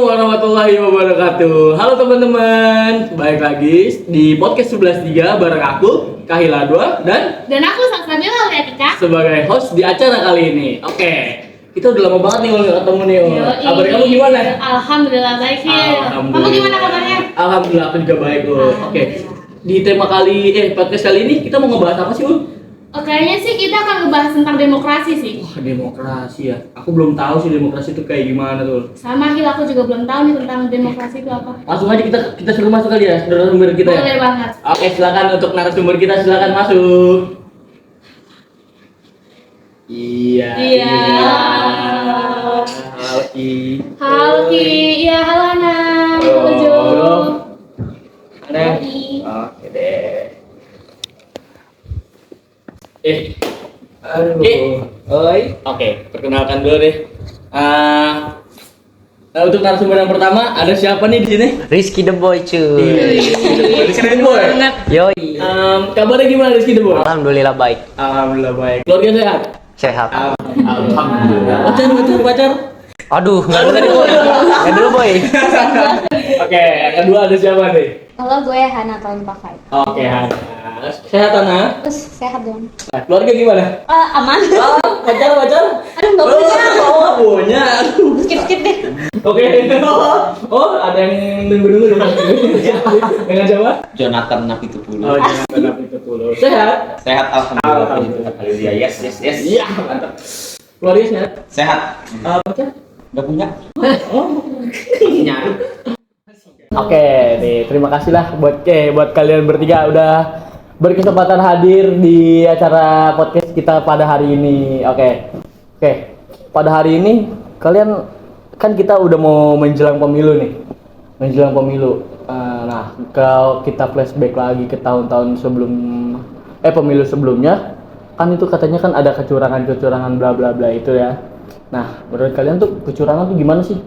warahmatullahi wabarakatuh. Halo teman-teman, balik lagi di podcast 11.3 bareng aku, Kahila Dua dan aku Salsabila Letika sebagai host di acara kali ini. Oke, kita udah lama banget nih kalau nggak ketemu nih. Kabar kamu gimana? Alhamdulillah baik ya. Kamu gimana kabarnya? Alhamdulillah aku juga baik loh. Oke, di tema podcast kali ini kita mau ngebahas apa sih, Ul? Kayaknya sih kita akan ngebahas tentang demokrasi sih. Wah, demokrasi ya. Aku belum tahu sih demokrasi itu kayak gimana tuh. Sama Hil, aku juga belum tahu nih tentang demokrasi itu apa. Langsung aja kita suruh masuk kali ya, narasumber kita ya. Boleh banget. Oke, silakan untuk narasumber kita, silakan masuk. Iya. Halo Ki. Halo Ki, ya halo Ana. Halo Jo. Ada. Oke deh. Ki. Oi. Oke, perkenalkan dulu deh. Untuk narasumber yang pertama ada siapa nih di sini? Rizky the Boy cuy. Rizky the Boy. Yoi. Kabarnya gimana Rizky the Boy? Alhamdulillah baik. Alhamdulillah baik. Keluarga sehat? Sehat. Alhamdulillah. Pacar. Aduh, nggak dulu Boy. Nggak dulu Boy. Oke, yang kedua ada siapa nih? Halo, gue Hana tahun pakai. Oke, Hana. Sehat Hana? Terus sehat dong. Nah, keluarga gimana? Aman. Pacar? Aduh, nggak punya. Oh, punya. Aduh. Skip deh. Oke. Oh, ada yang nunggu dulu dong. Dengan siapa? Jonathan Napitupulu. Oh, Jonathan Napitupulu. Sehat? Sehat alhamdulillah. Alhamdulillah. Yes. Iya, mantap. Keluarga sehat? Sehat. Pacar? Udah punya? Oh. Nyari. Oke, nih terima kasih lah buat kalian bertiga udah berkesempatan hadir di acara podcast kita pada hari ini. Oke. Pada hari ini kalian kan kita udah mau menjelang pemilu nih. Nah, kalau kita flashback lagi ke tahun-tahun sebelum pemilu sebelumnya, kan itu katanya kan ada kecurangan bla bla bla itu ya. Nah, menurut kalian tuh kecurangan tuh gimana sih?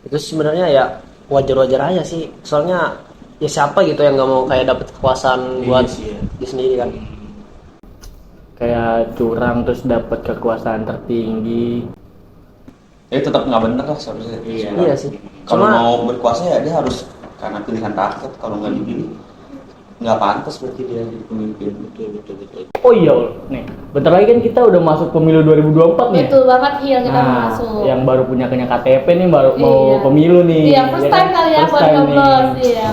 Itu sebenarnya ya wajar-wajar aja sih. Soalnya ya siapa gitu yang nggak mau kayak dapet kekuasaan buat diri sendiri kan. Kayak curang terus dapat kekuasaan tertinggi. Jadi tetap nggak benar lah seharusnya. Iya sih. Kalau Cuma mau berkuasa ya dia harus karena pilihan rakyat. Kalau nggak dipilih nggak pantas berarti dia jadi pemimpin. Betul. Oh iya, nih. Bentar lagi kan kita udah masuk pemilu 2024 nih. Betul banget Hil, kita mau Nah, masuk. yang baru punya KTP nih mau pemilu nih. Iya, first time kali ya buat nyoblos. Iya.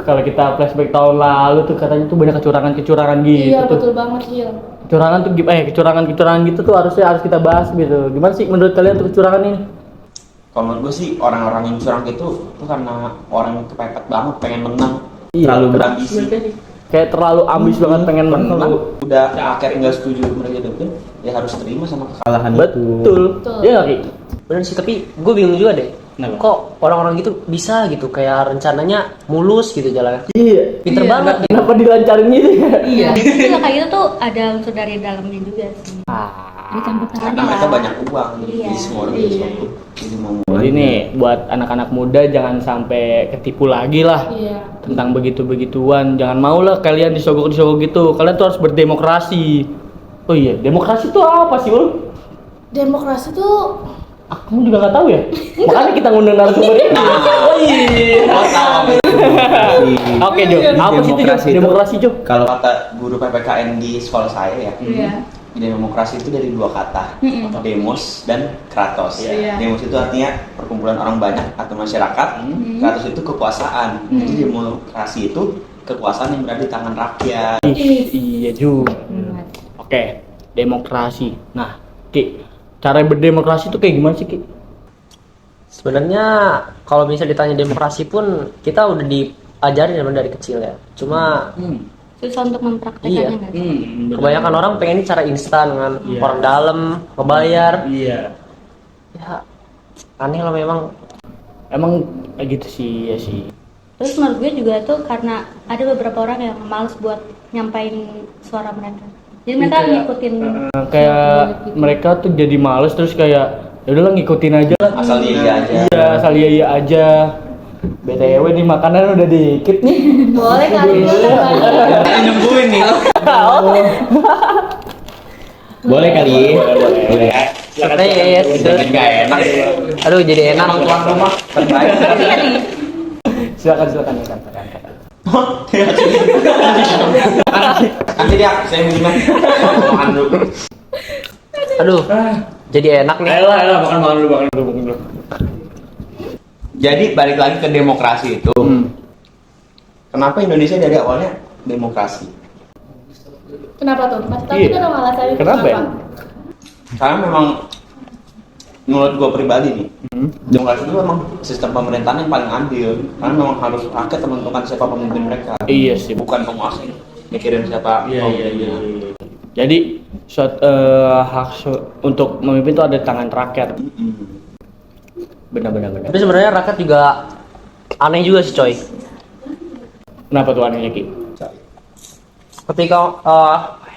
Kalau kita flashback tahun lalu tuh katanya tuh banyak kecurangan gitu. Iya, tuh. betul banget Hil. Kecurangan gitu tuh harus kita bahas gitu. Gimana sih menurut kalian tuh kecurangan ini? Kalau menurut gue sih orang-orang yang curang itu karena orang yang kepepet banget pengen menang. Iya, Terlalu berambisi. Kayak terlalu ambis banget pengen menang. Kalau udah akhirnya nggak setuju mereka itu ya harus terima sama kekalahan itu. Betul. Iya nggak Ki? bener sih, tapi gue bingung juga deh. Kenapa? Kok orang-orang gitu bisa gitu kayak rencananya mulus gitu jalannya. Iya. Pinter banget gitu. Kenapa dilancarin gitu ya? Iya. Itu kayak gitu tuh ada unsur dari dalamnya juga sih. Karena mereka banyak uang, Iya. jadi semua orang bisa ikut. Jadi mau Jadi nih buat anak-anak muda jangan sampai ketipu lagi lah Iya. tentang begitu-begituan. Jangan mau lah kalian disogok-disogok gitu. Kalian tuh harus berdemokrasi. Oh iya, demokrasi tuh apa sih, Ul? Demokrasi tuh Kamu juga nggak tahu ya? Makanya kita ngundang narasumber ini. Oh iya. Oke, Jo. Apa sih itu Jo? Demokrasi, Jo? Kalau kata guru PPKN di sekolah saya ya, Iya. demokrasi itu dari dua kata, demos dan kratos. Iya. Demos itu artinya perkumpulan orang banyak atau masyarakat, kratos itu kekuasaan. Jadi demokrasi itu kekuasaan yang berada di tangan rakyat. Iya juga. Oke, demokrasi. Nah, Ki, cara berdemokrasi itu kayak gimana sih, Ki? Sebenarnya kalau misalnya ditanya demokrasi pun kita udah diajarin dari kecil ya. Cuma Susah untuk mempraktekannya nggak sih? kebanyakan orang pengen cara instan dengan orang dalam ngebayar. Iya. Ya aneh lah memang. Emang gitu sih, ya sih. Terus menurut gue juga tuh karena ada beberapa orang yang males buat nyampain suara mereka. Jadi mereka ngikutin Kayak mereka tuh jadi males terus kayak ya udahlah ngikutin aja lah. Asal dia aja. Iya, asal iya aja. BTW nih makanan udah dikit nih. boleh kali ini. Nungguin nih. Boleh kali. Boleh. Jadi nggak enak. Aduh, jadi enak. Emang tuan rumah terbaik. Silakan. Nanti dia saya minum. Makan dulu. Aduh, jadi enak nih. Ayolah, makan dulu. Jadi balik lagi ke demokrasi itu. Kenapa Indonesia dari awalnya demokrasi? Kenapa tuh? Kasih tahu Iya. kita dong alasannya Kenapa ya? Karena memang menurut gue pribadi nih, demokrasi itu memang sistem pemerintahan yang paling adil. Karena memang harus rakyat menentukan siapa pemimpin mereka. Iya sih. Bukan penguasa mikirin siapa. Iya. Jadi untuk memimpin itu ada di tangan rakyat. Benar. Tapi sebenarnya rakyat juga aneh juga sih, coy. Kenapa tuh anehnya Ki? Ketika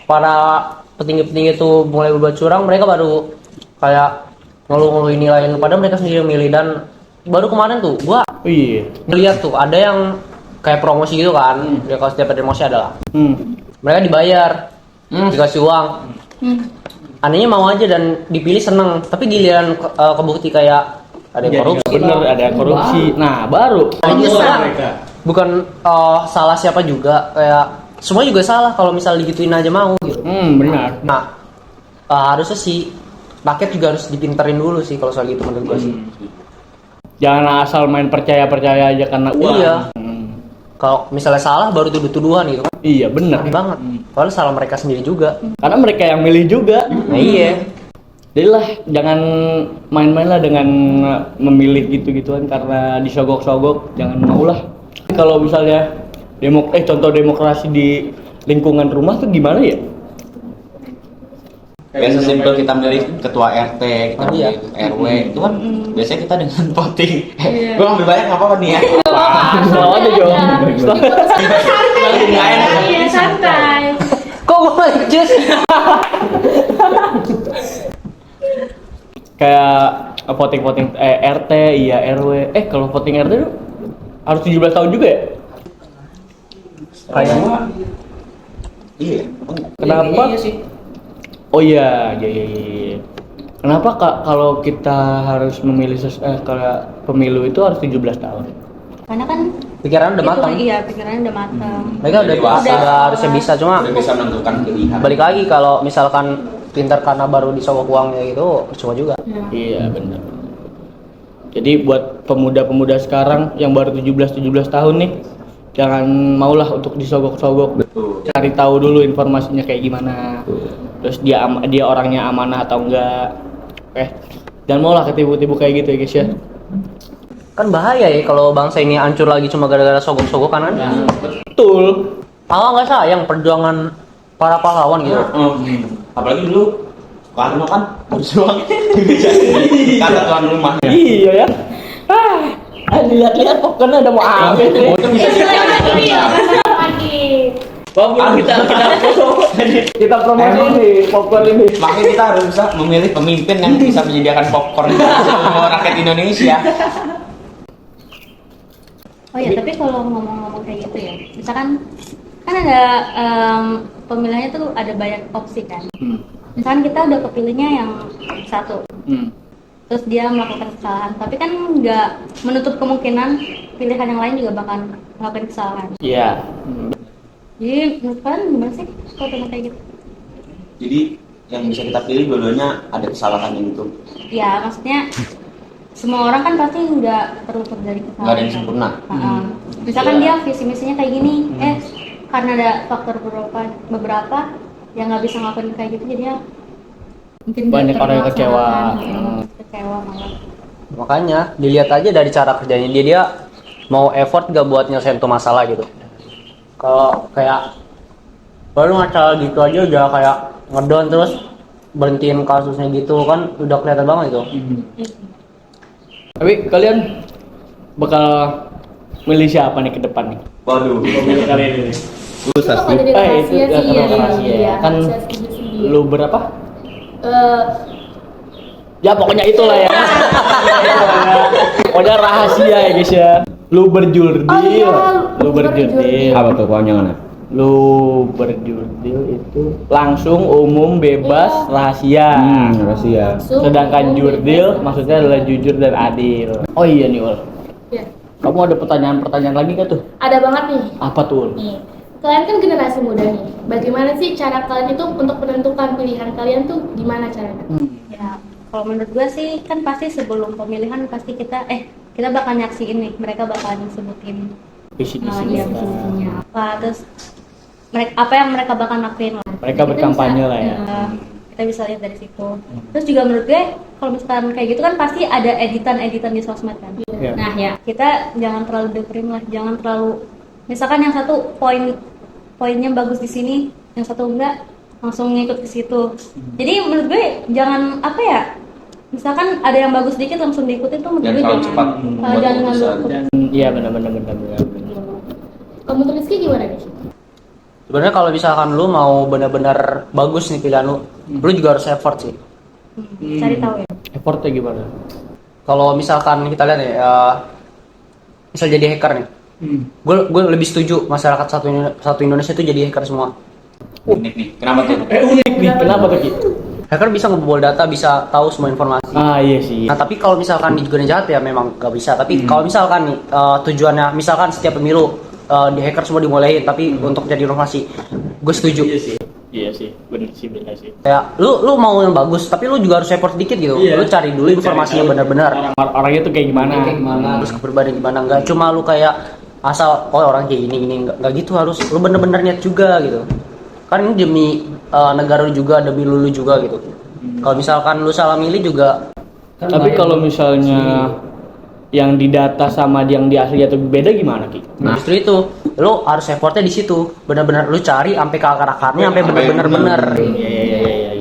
para petinggi-petinggi itu mulai berbuat curang, mereka baru kayak ngeluh-ngeluhin nilai padahal mereka sendiri milih. Dan baru kemarin tuh gua Iya. ngeliat tuh ada yang kayak promosi gitu kan. Ya, kalau setiap ada promosi adalah mereka dibayar, dikasih uang. Anehnya mau aja dan dipilih seneng, tapi giliran kebukti kayak ada yang korupsi. Bener, ada korupsi. Nah, baru. Bukan salah siapa juga, kayak semua juga salah kalau misal digituin aja mau gitu. Benar. Nah, harusnya sih rakyat juga harus dipinterin dulu sih kalau soal itu menurut gua sih. Jangan asal main percaya aja karena uang. Iya. Kalau misalnya salah baru tuduh-tuduhan gitu kan. Iya, benar. Aneh banget. Padahal salah mereka sendiri juga. Karena mereka yang milih juga. Nah, iya. Jadi lah, jangan main-main lah dengan memilih gitu-gituan karena disogok-sogok. Jangan mau lah. Kalau misalnya contoh demokrasi di lingkungan rumah tuh gimana ya? Biasa simpel kita milih ketua RT, kita milih RW, itu kan biasanya kita dengan voting. Gue ambil banyak nggak apa-apa nih ya. Selalu aja Jo. Iya, santai. Kok gua jus? Kayak voting RT, iya RW. Kalau voting RT tuh harus 17 tahun juga ya? Kayaknya Iya. Kenapa? Iya sih. Oh iya. Kenapa kalau kita harus memilih kalau pemilu itu harus 17 tahun? Karena kan Pikiran udah matang. Iya, pikirannya udah matang. Mereka udah harusnya bisa, cuma Udah bisa menentukan pilihan. balik lagi kalau misalkan pintar karena baru disogok uangnya gitu, percuma juga. Iya benar. Jadi buat pemuda-pemuda sekarang yang baru 17 tahun nih, jangan maulah untuk disogok-sogok. Betul. Cari tahu dulu informasinya kayak gimana. Terus dia orangnya amanah atau enggak. Jangan maulah ketipu-tipu kayak gitu ya guys ya. Kan bahaya ya kalau bangsa ini hancur lagi cuma gara-gara sogok-sogokan kan. Betul. Allah nggak sayang perjuangan para pahlawan gitu. Apalagi dulu Soekarno kan berjuang kata tuan rumah. Iya ya. Dilihat-lihat popcornnya udah mau habis nih. Kita promosi nih popcorn ini. Makanya kita harus bisa memilih pemimpin yang bisa menyediakan popcorn untuk semua rakyat Indonesia. Oh ya, tapi kalau ngomong-ngomong kayak gitu ya, misalkan kan ada pemilihannya tuh ada banyak opsi kan. Misalkan kita udah kepilihnya yang satu, terus dia melakukan kesalahan, tapi kan nggak menutup kemungkinan pilihan yang lain juga bakal melakukan kesalahan. Iya. Jadi menurut kalian gimana sih kalau tentang kayak gitu? Jadi yang bisa kita pilih dua-duanya ada kesalahannya gitu. Ya maksudnya semua orang kan pasti nggak perlu terjadi kesalahan. Nggak ada yang sempurna. Misalkan dia visi misinya kayak gini, karena ada faktor beberapa yang nggak bisa ngelakuin kayak gitu, jadinya mungkin Banyak orang yang kecewa. Kecewa malah. Makanya dilihat aja dari cara kerjanya dia mau effort gak buat nyelesain tuh masalah gitu. Kalau kayak baru masalah gitu aja udah kayak ngedown terus berhentiin kasusnya gitu kan udah kelihatan banget itu. Tapi kalian bakal milih siapa nih ke depan nih? Waduh. Kalian ini. Kok ada di rahasia sih ya? Rahasia. Kan Rahasia sendiri. lu berapa? Ya pokoknya itulah ya. Pokoknya rahasia ya guys ya. Lu berjurdil. Oh iya, Lu berjurdil. Apa tuh kepanjangannya? Lu berjurdil itu langsung, umum, bebas, rahasia. rahasia. Langsung, Sedangkan umum, jurdil bebas. maksudnya adalah jujur dan adil. Oh iya nih Ul, Ya. kamu ada pertanyaan-pertanyaan lagi nggak tuh? Ada banget nih. Apa tuh Ul? Nih, kalian kan generasi muda nih. Bagaimana sih cara kalian itu untuk menentukan pilihan kalian tuh gimana caranya? Ya, kalau menurut gue sih kan pasti sebelum pemilihan pasti kita bakal nyaksiin nih, mereka bakal sebutin Visi misi ya, mereka. visi-misinya apa, terus apa yang mereka bakal lakuin lah. Mereka berkampanye lah ya. Kita bisa lihat dari situ. Terus juga menurut gue kalau misalkan kayak gitu kan pasti ada editan-editan di sosmed kan. Iya. Nah ya, kita jangan terlalu dengerin lah, jangan terlalu misalkan yang satu poinnya bagus di sini, yang satu enggak, langsung ngikut ke situ. Jadi menurut gue jangan apa ya? Misalkan ada yang bagus dikit langsung diikutin tuh menurut Dan gue terlalu jangan. cepat Jangan membuat ngambil keputusan. Dan iya benar-benar. Kamu tuh Rizky gimana nih? Sebenarnya kalau misalkan lu mau benar-benar bagus nih pilihan lu juga harus effort sih. Cari tahu ya. Effortnya gimana? Kalau misalkan kita lihat nih, misal jadi hacker nih, gue lebih setuju masyarakat satu Indonesia itu jadi hacker semua. Unik nih. Kenapa tuh? Unik nih, kenapa tuh Ki? Hacker bisa ngebobol data, bisa tahu semua informasi. Ah iya sih. Nah tapi kalau misalkan juga jahat ya memang gak bisa. Tapi kalau misalkan nih tujuannya, misalkan setiap pemilu di hacker semua dimulain, tapi untuk jadi informasi, gue setuju. Iya sih, benar sih. Kayak lu mau yang bagus, tapi lu juga harus effort dikit gitu. Iya. Lu cari dulu informasi yang benar-benar. Orangnya tuh kayak gimana? Terus kepribadian gimana? Enggak cuma lu kayak asal orang kayak gini nggak gitu, harus lu bener-bener niat juga gitu. Kan ini demi negara lu juga, demi lu juga gitu. Kalau misalkan lu salah milih juga. Tapi kalau misalnya yang didata sama yang di asli atau beda gimana Ki? Nah, justru itu lu harus effortnya di situ. Bener-bener lu cari sampai ke akar-akarnya, sampai bener-bener bener. Iya.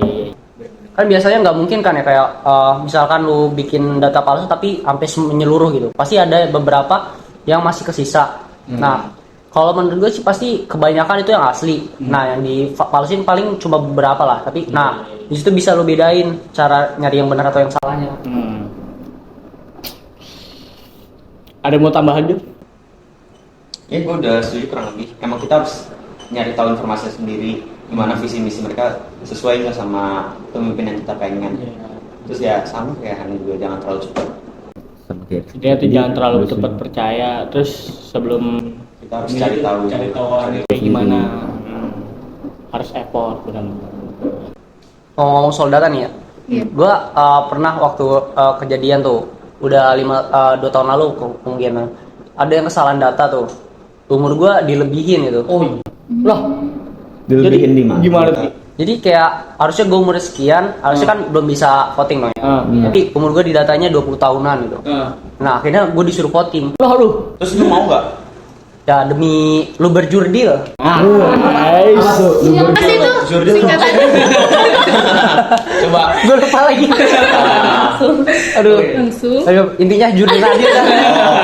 Kan biasanya nggak mungkin kan ya kayak misalkan lu bikin data palsu tapi sampai menyeluruh gitu. Pasti ada beberapa yang masih kesisa. Nah, kalau menurut gue sih pasti kebanyakan itu yang asli. Nah, yang dipalsuin paling cuma beberapa lah. Tapi, nah di situ bisa lu bedain cara nyari yang benar atau yang salahnya. Ada mau tambahan Jun? Ya gue udah setuju kurang lebih. Emang kita harus nyari tahu informasi sendiri, gimana visi misi mereka sesuai nggak sama pemimpin yang kita pengen. Terus ya sama kayak Hani juga, jangan terlalu cepat. Dia tuh jangan terlalu cepat percaya. Terus sebelum Kita harus cari tahu kayak gimana, harus effort benar-benar. Ngomong-ngomong soal data nih ya, gue pernah waktu kejadian tuh udah 2 tahun lalu kemungkinan ada yang kesalahan data tuh, umur gue dilebihin gitu. Loh, Dilebihin jadi di mana? gimana tuh? Jadi kayak harusnya gue umur sekian, harusnya kan belum bisa voting dong ya. Tapi umur gue di datanya 20 tahunan gitu. Nah akhirnya gue disuruh voting. Loh lu. Terus lu mau nggak? Ya demi lu berjurdil. Guys. Siapa sih itu? Singkatannya. Coba. Gue lupa lagi. Aduh. Langsung. Ayo, intinya jurdil aja dah.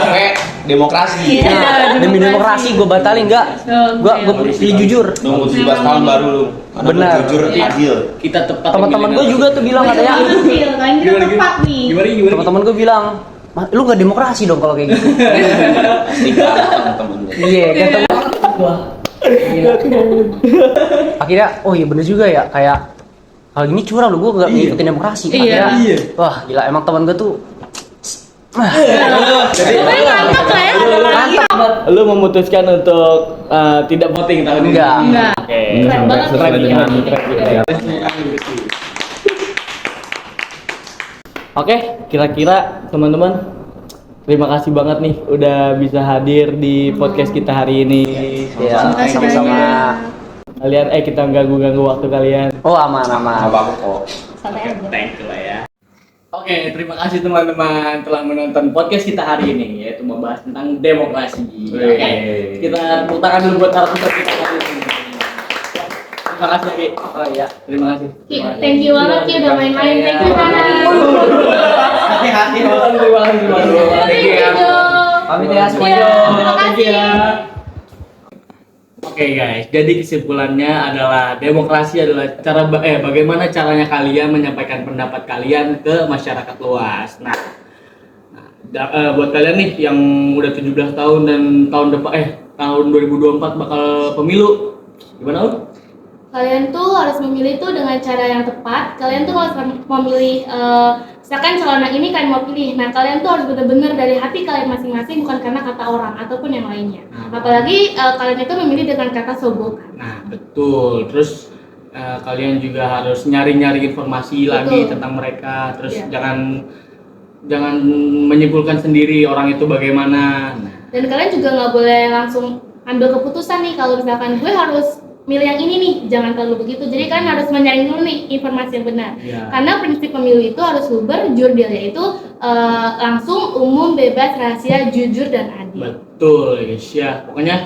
Kayak demokrasi. Nah, demi demokrasi gue batalin enggak? Gue pilih jujur. Nunggu 17 tahun baru lu. Ada Benar. jujur, adil. Kita tepat. Teman-teman gue juga tuh bilang katanya. Kalian kita tepat nih. Gimana? Teman-teman gue bilang, lu nggak demokrasi dong kalau kayak gitu. Nikah teman-teman. Iya, kata gua. Akhirnya, oh iya bener juga ya, kayak hal ini curang lu, gue nggak ngikutin demokrasi. Akhirnya, wah gila emang teman gue tuh. Pokoknya mantap lah ya. Mantap. Lu memutuskan untuk tidak voting tahun ini? Enggak. Oke. Keren banget. Keren. Oke, kira-kira teman-teman, terima kasih banget nih udah bisa hadir di podcast kita hari ini. Ya, kasih sama-sama. Kalian kita ganggu waktu kalian. Oh aman. Apa kok? Santai aja. Thank you lah ya. Oke, terima kasih teman-teman telah menonton podcast kita hari ini, yaitu membahas tentang demokrasi. Oke, kita tepuk tangan dulu buat narasumber kita hari ini. Terima kasih Ki. Oh iya, terima kasih. Ki, thank you banget Ki udah main-main. Thank you Hana. Hati-hati. Terima kasih. Thank you. Pamit ya semuanya. Terima kasih. Oke guys, jadi kesimpulannya adalah demokrasi adalah bagaimana caranya kalian menyampaikan pendapat kalian ke masyarakat luas. Nah, buat kalian nih yang udah 17 tahun dan tahun 2024 bakal pemilu, Gimana Ul? Kalian tuh harus memilih tuh dengan cara yang tepat. Kalian tuh harus memilih, misalkan celana ini kalian mau pilih. Nah, kalian tuh harus benar-benar dari hati kalian masing-masing, bukan karena kata orang ataupun yang lainnya. Apalagi kalian itu memilih dengan kata sogokan. Nah, betul. Terus kalian juga harus nyari-nyari informasi lagi tentang mereka. Terus Iya. jangan menyimpulkan sendiri orang itu bagaimana. Nah, Dan kalian juga nggak boleh langsung ambil keputusan nih kalau misalkan gue harus milih yang ini nih, jangan terlalu begitu. Jadi kalian harus mencari dulu nih informasi yang benar. Iya. Karena prinsip pemilu itu harus luber, jurdil, yaitu langsung, umum, bebas, rahasia, jujur, dan adil. betul guys ya. Pokoknya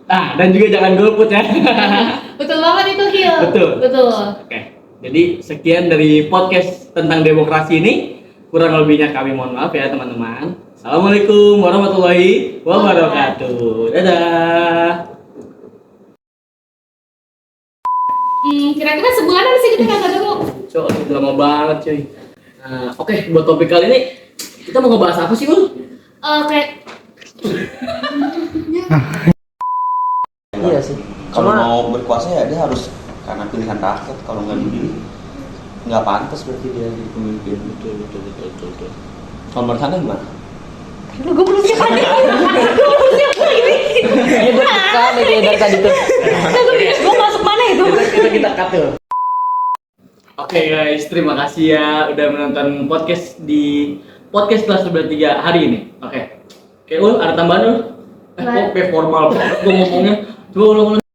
dan juga jangan golput ya. Betul banget itu, Hil. Betul. Betul. Oke. Jadi sekian dari podcast tentang demokrasi ini. Kurang lebihnya kami mohon maaf ya teman-teman. Assalamualaikum warahmatullahi wabarakatuh. Dadah. Kira-kira sebulanan sih kita nggak ketemu. Coy, udah lama banget cuy. Nah, oke, buat topik kali ini kita mau ngebahas apa sih, Ul? Kayak Iya sih. Kalau Cuma mau berkuasa ya dia harus karena pilihan rakyat. Kalau nggak dipilih nggak pantas berarti dia jadi pemimpin. Betul. Kalau menurut anda gimana? Gue belum siap nih. ini gue tekan nih kayak dari tadi tuh. Gue masuk mana itu? Kita cut tuh. Oke guys, terima kasih ya udah menonton podcast di podcast kelas 3 hari ini. Oke, Ul, ada tambahan Ul? Kok kayak formal banget gue ngomongnya. Coba ulang.